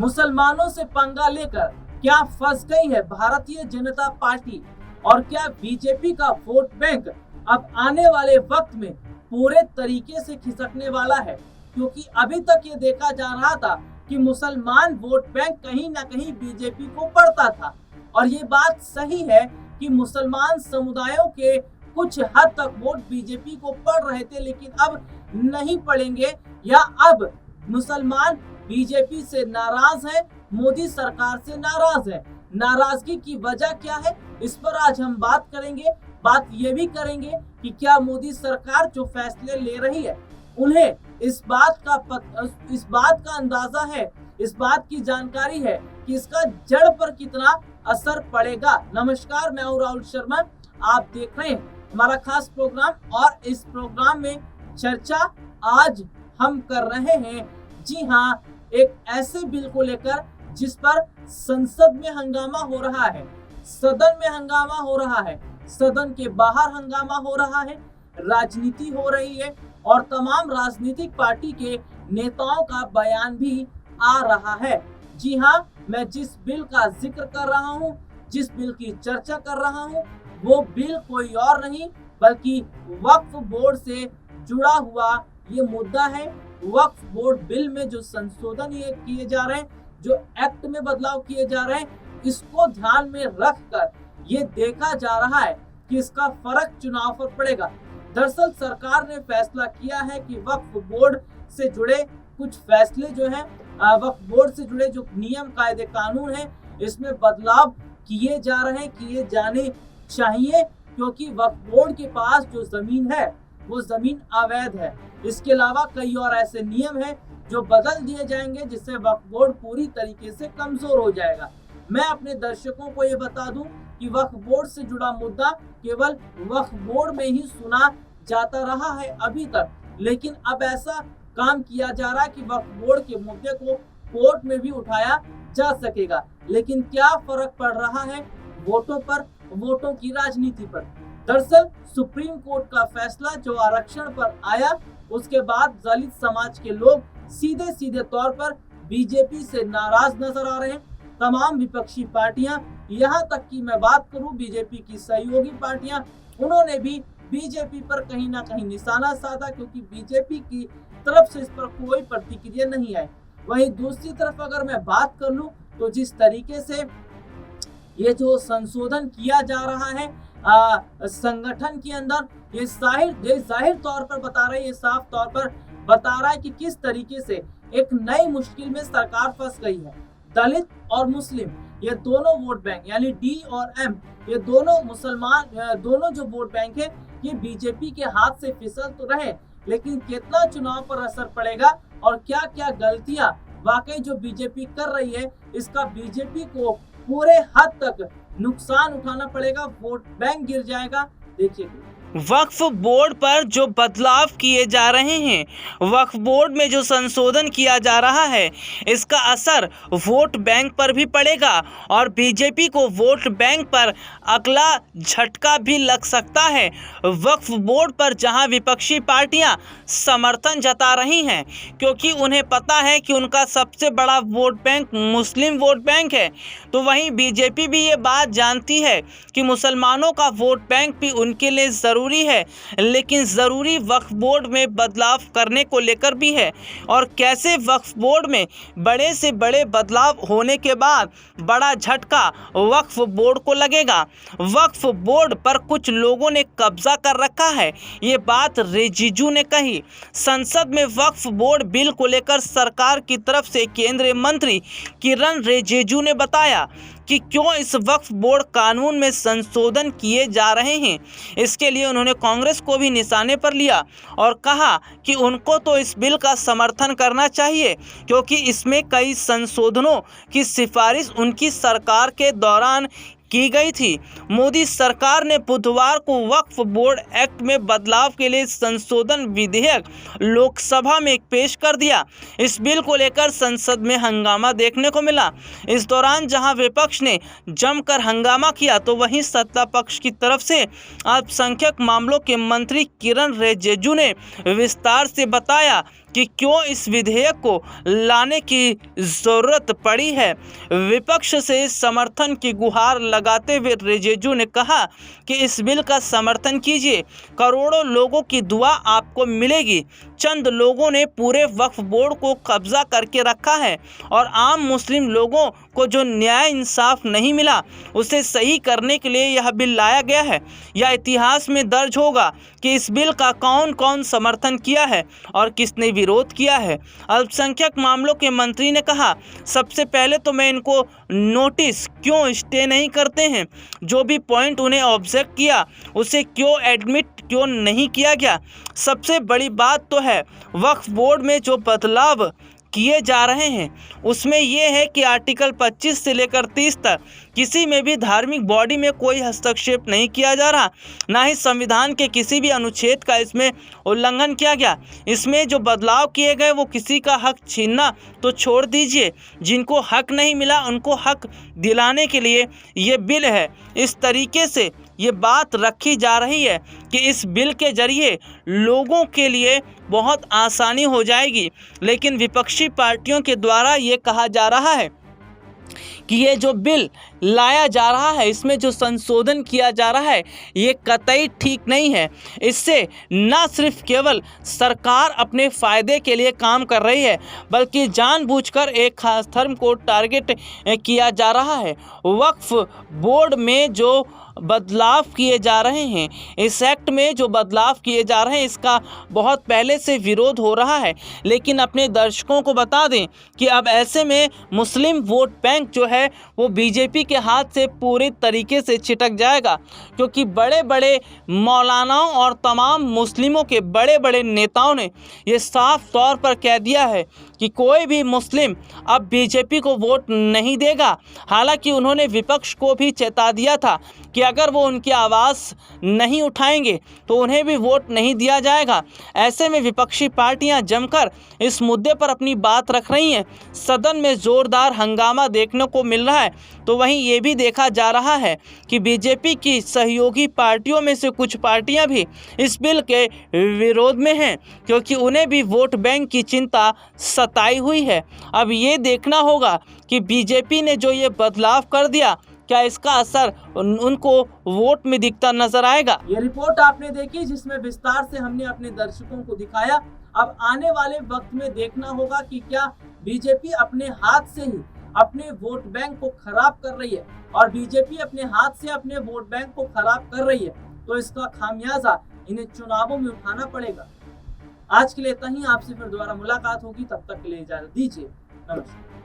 मुसलमानों से पंगा लेकर क्या फंस गई है भारतीय जनता पार्टी और क्या बीजेपी का वोट बैंक अब आने वाले वक्त में पूरे तरीके से खिसकने वाला है? क्योंकि अभी तक ये देखा जा रहा था कि मुसलमान वोट बैंक कहीं ना कहीं बीजेपी को पड़ता था, और ये बात सही है कि मुसलमान समुदायों के कुछ हद तक वोट बीजेपी को पड़ रहे थे, लेकिन अब नहीं पड़ेंगे, या अब मुसलमान बीजेपी से नाराज है, मोदी सरकार से नाराज है। नाराजगी की वजह क्या है, इस पर आज हम बात करेंगे। बात ये भी करेंगे कि क्या मोदी सरकार जो फैसले ले रही है उन्हें इस बात का अंदाजा है, इस बात की जानकारी है कि इसका जड़ पर कितना असर पड़ेगा। नमस्कार, मैं हूं राहुल शर्मा, आप देख रहे हैं हमारा खास प्रोग्राम, और इस प्रोग्राम में चर्चा आज हम कर रहे हैं, जी हाँ, एक ऐसे बिल को लेकर जिस पर संसद में हंगामा हो रहा है, सदन में हंगामा हो रहा है, सदन के बाहर हंगामा हो रहा है, राजनीति हो रही है और तमाम राजनीतिक पार्टी के नेताओं का बयान भी आ रहा है। जी हाँ, मैं जिस बिल का जिक्र कर रहा हूँ, जिस बिल की चर्चा कर रहा हूँ, वो बिल कोई और नहीं बल्कि वक्फ बोर्ड से जुड़ा हुआ ये मुद्दा है। वक्फ बोर्ड बिल में जो संशोधन ये किए जा रहे हैं, जो एक्ट में बदलाव किए जा रहे हैं, इसको ध्यान में रखकर ये देखा जा रहा है कि इसका फर्क चुनाव पर पड़ेगा। दरअसल सरकार ने फैसला किया है कि वक्फ बोर्ड से जुड़े कुछ फैसले जो हैं, वक्फ बोर्ड से जुड़े जो नियम कायदे कानून हैं, इसमें बदलाव किए जा रहे हैं, किए जाने चाहिए, क्योंकि वक्फ बोर्ड के पास जो जमीन है वो जमीन अवैध है। इसके अलावा कई और ऐसे नियम हैं जो बदल दिए जाएंगे, जिससे वक्फ बोर्ड पूरी तरीके से कमजोर हो जाएगा। मैं अपने दर्शकों को ये बता दूं कि वक्फ बोर्ड से जुड़ा मुद्दा केवल वक्फ बोर्ड में ही सुना जाता रहा है अभी तक, लेकिन अब ऐसा काम किया जा रहा है कि वक्फ बोर्ड के मुद्दे को कोर्ट में भी उठाया जा सकेगा। लेकिन क्या फर्क पड़ रहा है वोटों पर, वोटों की राजनीति पर? दरअसल सुप्रीम कोर्ट का फैसला जो आरक्षण पर आया, उसके बाद दलित समाज के लोग सीधे सीधे तौर पर बीजेपी से नाराज नजर आ रहे हैं। तमाम विपक्षी पार्टियां, यहाँ तक कि मैं बात करूं बीजेपी की सहयोगी पार्टियां, उन्होंने भी बीजेपी पर कहीं ना कहीं निशाना साधा, क्योंकि बीजेपी की तरफ से इस पर कोई प्रतिक्रिया नहीं है। वहीं दूसरी तरफ अगर मैं बात कर लूं तो जिस तरीके से ये जो संशोधन किया जा रहा है संगठन के अंदर, ये जाहिर तौर पर बता रहा है, ये साफ तौर पर बता रहा है कि किस तरीके से एक नई मुश्किल में सरकार फंस गई है। दलित और मुस्लिम, ये दोनों वोट बैंक यानी डी और एम, ये दोनों मुसलमान, दोनों जो वोट बैंक है, ये बीजेपी के हाथ से फिसल तो रहे, लेकिन कितना चुनाव पर असर पड़ेगा और क्या क्या गलतियां वाकई जो बीजेपी कर रही है, इसका बीजेपी को पूरे हद तक नुकसान उठाना पड़ेगा, वोट बैंक गिर जाएगा। देखिए, वक्फ बोर्ड पर जो बदलाव किए जा रहे हैं, वक्फ बोर्ड में जो संशोधन किया जा रहा है, इसका असर वोट बैंक पर भी पड़ेगा और बीजेपी को वोट बैंक पर अगला झटका भी लग सकता है। वक्फ बोर्ड पर जहां विपक्षी पार्टियां समर्थन जता रही हैं, क्योंकि उन्हें पता है कि उनका सबसे बड़ा वोट बैंक मुस्लिम वोट बैंक है, तो वहीं बीजेपी भी ये बात जानती है कि मुसलमानों का वोट बैंक भी उनके लिए ज़रूरी है, लेकिन ज़रूरी वक्फ बोर्ड में बदलाव करने को लेकर भी है। और कैसे वक्फ बोर्ड में बड़े से बड़े बदलाव होने के बाद बड़ा झटका वक्फ बोर्ड को लगेगा। वक्फ बोर्ड पर कुछ लोगों ने कब्जा कर रखा है, ये बात रिजिजू ने कही। संसद में वक्फ बोर्ड बिल को लेकर सरकार की तरफ से केंद्रीय मंत्री किरण रिजिजू ने बताया कि क्यों इस वक्फ बोर्ड कानून में संशोधन किए जा रहे हैं। इसके लिए उन्होंने कांग्रेस को भी निशाने पर लिया और कहा कि उनको तो इस बिल का समर्थन करना चाहिए, क्योंकि इसमें कई संशोधनों की सिफारिश उनकी सरकार के दौरान की गई थी। मोदी सरकार ने बुधवार को वक्फ बोर्ड एक्ट में बदलाव के लिए संशोधन विधेयक लोकसभा में पेश कर दिया। इस बिल को लेकर संसद में हंगामा देखने को मिला। इस दौरान जहां विपक्ष ने जमकर हंगामा किया, तो वहीं सत्ता पक्ष की तरफ से अल्पसंख्यक मामलों के मंत्री किरण रिजिजू ने विस्तार से बताया कि क्यों इस विधेयक को लाने की ज़रूरत पड़ी है। विपक्ष से समर्थन की गुहार लगाते हुए रिजिजू ने कहा कि इस बिल का समर्थन कीजिए, करोड़ों लोगों की दुआ आपको मिलेगी। चंद लोगों ने पूरे वक्फ बोर्ड को कब्जा करके रखा है और आम मुस्लिम लोगों को जो न्याय इंसाफ नहीं मिला उसे सही करने के लिए यह बिल लाया गया है। यह इतिहास में दर्ज होगा कि इस बिल का कौन कौन समर्थन किया है और किसने विरोध किया है। अल्पसंख्यक मामलों के मंत्री ने कहा, सबसे पहले तो मैं इनको नोटिस क्यों स्टे नहीं करते हैं, जो भी पॉइंट उन्हें ऑब्जेक्ट किया उसे क्यों एडमिट क्यों नहीं किया गया। सबसे बड़ी बात तो है वक्फ बोर्ड में जो बदलाव किए जा रहे हैं उसमें यह है कि आर्टिकल 25 से लेकर 30 तक किसी में भी धार्मिक बॉडी में कोई हस्तक्षेप नहीं किया जा रहा, ना ही संविधान के किसी भी अनुच्छेद का इसमें उल्लंघन किया गया। इसमें जो बदलाव किए गए वो किसी का हक छीनना तो छोड़ दीजिए, जिनको हक नहीं मिला उनको हक दिलाने के लिए ये बिल है। इस तरीके से ये बात रखी जा रही है कि इस बिल के जरिए लोगों के लिए बहुत आसानी हो जाएगी, लेकिन विपक्षी पार्टियों के द्वारा ये कहा जा रहा है कि ये जो बिल लाया जा रहा है, इसमें जो संशोधन किया जा रहा है ये कतई ठीक नहीं है। इससे न सिर्फ केवल सरकार अपने फ़ायदे के लिए काम कर रही है बल्कि जानबूझकर एक खास धर्म को टारगेट किया जा रहा है। वक्फ बोर्ड में जो बदलाव किए जा रहे हैं, इस एक्ट में जो बदलाव किए जा रहे हैं इसका बहुत पहले से विरोध हो रहा है, लेकिन अपने दर्शकों को बता दें कि अब ऐसे में मुस्लिम वोट बैंक जो है वो बीजेपी के हाथ से पूरी तरीके से छिटक जाएगा, क्योंकि बड़े बड़े मौलानाओं और तमाम मुस्लिमों के बड़े बड़े नेताओं ने ये साफ तौर पर कह दिया है कि कोई भी मुस्लिम अब बीजेपी को वोट नहीं देगा। हालांकि उन्होंने विपक्ष को भी चेता दिया था कि अगर वो उनकी आवाज़ नहीं उठाएंगे तो उन्हें भी वोट नहीं दिया जाएगा। ऐसे में विपक्षी पार्टियां जमकर इस मुद्दे पर अपनी बात रख रही हैं। सदन में ज़ोरदार हंगामा देखने को मिल रहा है, तो वहीं ये भी देखा जा रहा है कि बीजेपी की सहयोगी पार्टियों में से कुछ पार्टियां भी इस बिल के विरोध में हैं, क्योंकि उन्हें भी वोट बैंक की चिंता सताई हुई है। अब ये देखना होगा कि बीजेपी ने जो ये बदलाव कर दिया, क्या इसका असर उनको वोट में दिखता नजर आएगा। ये रिपोर्ट आपने देखी जिसमें विस्तार से हमने अपने दर्शकों को दिखाया। अब आने वाले वक्त में देखना होगा कि क्या बीजेपी अपने हाथ से ही अपने वोट बैंक को खराब कर रही है, और बीजेपी अपने हाथ से अपने वोट बैंक को खराब कर रही है तो इसका खामियाजा इन्हें चुनावों में उठाना पड़ेगा। आज के लिए इतना ही, आपसे फिर दोबारा मुलाकात होगी, तब तक के लिए इजाजत दीजिए। नमस्कार।